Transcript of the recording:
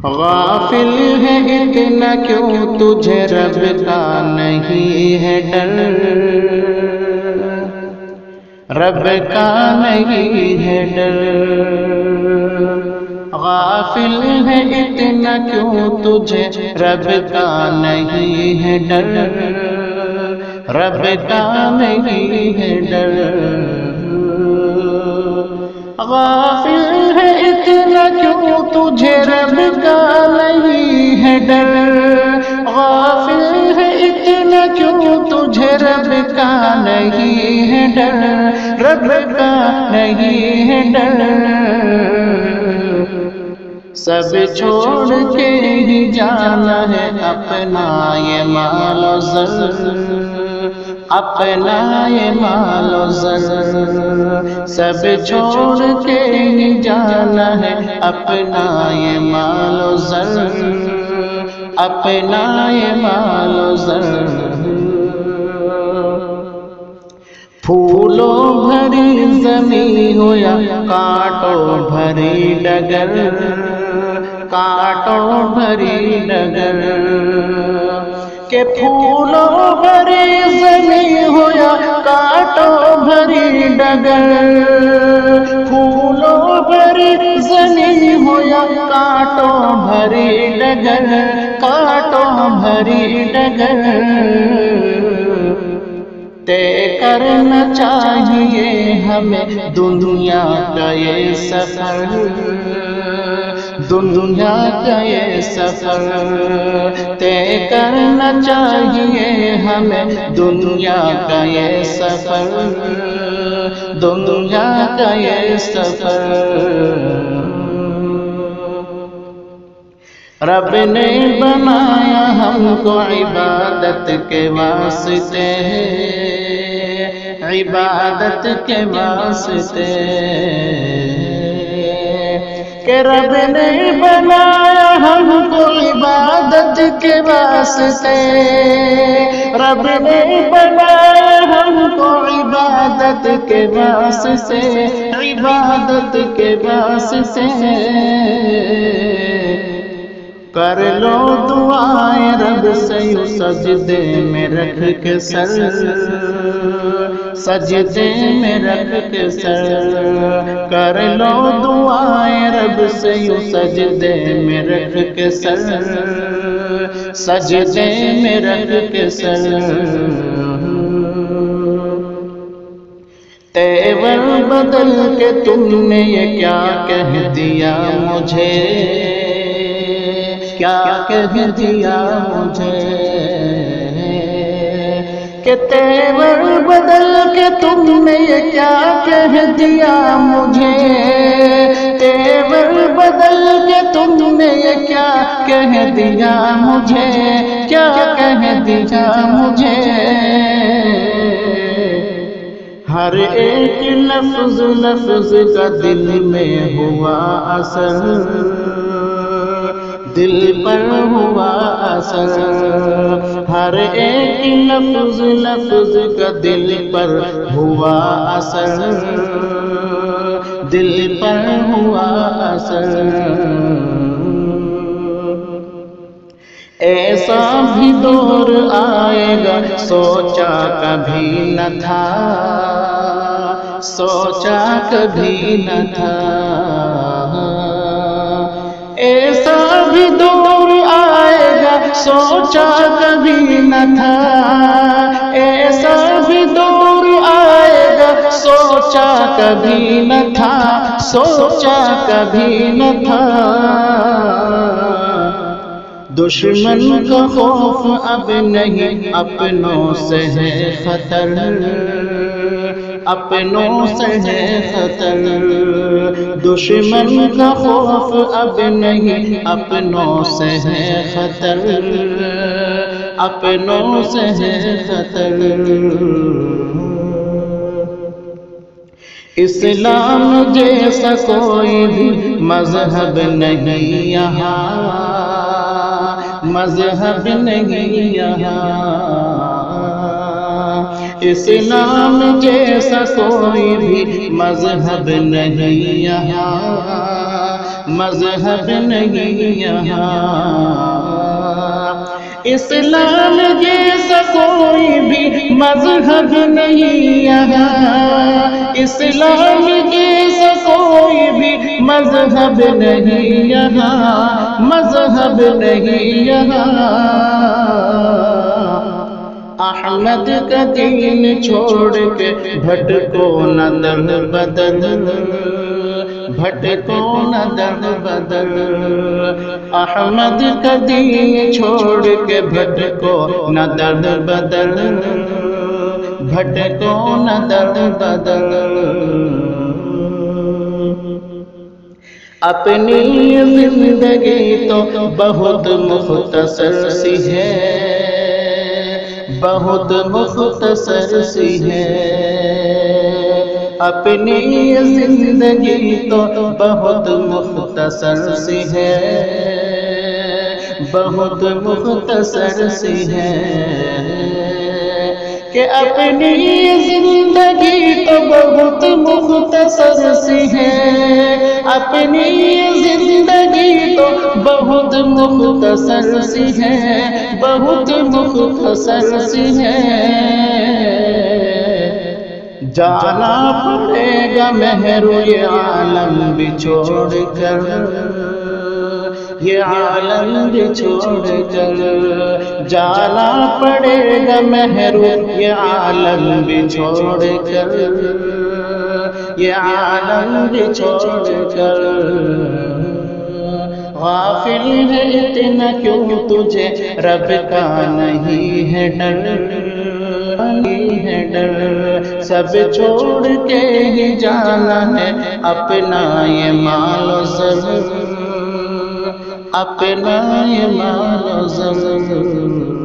غافل ہے اتنا کیوں تجھے رب کا نہیں ہے ڈر، رب کا نہیں ہے ڈر۔ غافل ہے اتنا کیوں تجھے رب کا نہیں ہے ڈر، رب کا نہیں ہے ڈر۔ غافل ہے اتنا کیوں تجھے رب کا نہیں ہے ڈر، غافل ہے اتنا کیوں تجھے رب کا نہیں ہے ڈر، رب کا نہیں ہے ڈر۔ سب چھوڑ کے ہی جانا ہے اپنا یہ مال و زر، اپنا یہ مال و زر۔ سب چھوڑ کے ہی جانا ہے اپنا یہ مال و زر، اپنا یہ مال و زر۔ پھولوں بھری زمین ہو یا کانٹوں بھری ڈگر، کانٹوں بھری ڈگر۔ کہ پھولوں بھری زمین ہو یا کانٹوں بھری ڈگر، پھولوں بھری زمین ہو یا کانٹوں بھری ڈگر، کانٹوں بھری ڈگر۔ طے کرنا چاہیے ہمیں دنیا کا یہ سفر، دنیا کا یہ سفر۔ طے کرنا چاہیے ہمیں دنیا کا یہ سفر، دنیا کا یہ سفر۔ رب نے بنایا ہم کو عبادت کے واسطے، عبادت کے واسطے۔ کہ رب نے بنایا ہم کو عبادت کے واسطے، رب نے بنایا ہم کو عبادت کے واسطے، عبادت کے واسطے۔ کر لو دعائیں رب سے یوں سجدے میں رکھ کے سر، سجدے میں رکھ کے سر۔ کر لو دعائیں رب سے یوں سجدے میں رکھ کے سر، سجدے میں رکھ کے سر۔ تیور بدل کے تم نے یہ کیا کہہ دیا مجھے، کیا کہہ دیا مجھے۔ کہ تیور بدل کے تم نے یہ کیا کہہ دیا مجھے، تیور بدل کے تم نے یہ کیا کہہ دیا مجھے، کیا کہہ دیا مجھے۔ ہر ایک لفظ لفظ کا دل میں ہوا اثر، دل پر ہوا اثر۔ ہر ایک لفظ لفظ کا دل پر ہوا اثر، دل پر ہوا اثر۔ ایسا بھی دور آئے گا سوچا کبھی نہ تھا، سوچا کبھی نہ تھا۔ ایسا بھی دور آئے گا سوچا کبھی نہ تھا، ایسا بھی دور آئے گا سوچا کبھی نہ تھا، سوچا کبھی نہ تھا۔ دشمن کا خوف اب نہیں اپنوں سے ہے خطر، اپنوں سے ہے خطر۔ دشمن کا خوف اب نہیں اپنوں سے ہے خطر، اپنوں سے ہے خطر۔ اسلام جیسا کوئی بھی مذہب نہیں یہاں، مذہب نہیں یہاں۔ اسلام جیسا کوئی بھی مذہب نہیں یہاں، مذہب نہیں یہاں، اسلام جیسا کوئی بھی مذہب نہیں یہاں، اسلام جیسا کوئی بھی مذہب نہیں یہاں، مذہب نہیں یہاں۔ احمد کا دین چھوڑ کے بھٹکو نہ در بدر، بھٹکو نہ در بدر، احمد کا دین چھوڑ کے بھٹکو نہ در بدر، بھٹکو نہ در بدر۔ اپنی زندگی تو بہت مختصر سی ہے، بہت مختصر سی ہے، اپنی زندگی تو بہت مختصر سی ہے، بہت مختصر سی ہے، کہ اپنی زندگی تو بہت مختصر سی ہے، اپنی زندگی تو بہت مختصر سی ہے، بہت مختصر سی ہے۔ جانا پڑے گا مہرو یہ عالم بچھوڑ کر، یہ عالم بچھوڑ کر، جانا پڑے گا مہرو یہ عالم بچھوڑ کر، یہ عالم بچھوڑ کر۔ غافل ہے اتنا کیوں تجھے رب کا نہیں ہے ڈر، نہیں ہے ڈر، سب چھوڑ کے ہی جانا ہے اپنا یہ مال و زر، اپنا یہ مال و زر۔